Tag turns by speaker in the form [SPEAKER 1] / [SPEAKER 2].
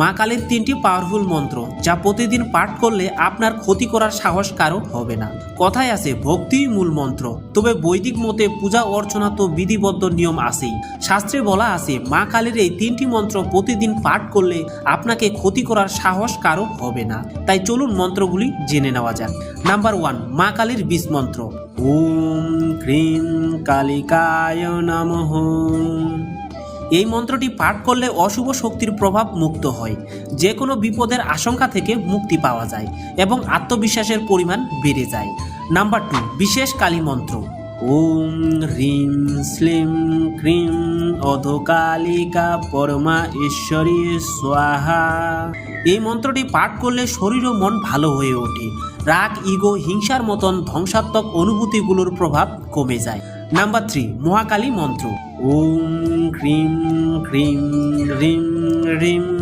[SPEAKER 1] মা কালীর 3টি পাওয়ারফুল মন্ত্র যা প্রতিদিন পাঠ করলে আপনার ক্ষতি করার সাহস কারো হবে না। কথায় আছে ভক্তিই মূল মন্ত্র, তবে বৈদিক মতে পূজা অর্চনা তো বিধিবদ্ধ নিয়ম আছেই। শাস্ত্রে বলা আছে মা কালীর এই 3টি মন্ত্র প্রতিদিন পাঠ করলে আপনাকে ক্ষতি করার সাহস কারো হবে না। তাই চলুন মন্ত্রগুলি জেনে নেওয়া যাক। নাম্বার 1, মা কালীর বীজ মন্ত্র। ওম ক্রিম কালিকায় নমঃ। এই মন্ত্রটি পাঠ করলে অশুভ শক্তির প্রভাব মুক্ত হয়, যে কোনো বিপদের আশঙ্কা থেকে মুক্তি পাওয়া যায় এবং আত্মবিশ্বাসের পরিমাণ বেড়ে যায়। নাম্বার 2, বিশেষ কালী মন্ত্র। ওম হ্রিম শ্লিম ক্রিম অধকালিকা পরমা ঈশ্বরী স্বাহা। এই মন্ত্রটি পাঠ করলে শরীর ও মন ভালো হয়ে ওঠে, রাগ, ইগো, হিংসার মতন ধ্বংসাত্মক অনুভূতিগুলোর প্রভাব কমে যায়। নাম্বার 3, মহাকালী মন্ত্র। ওম ক্রিম ক্রিম রিম রিম।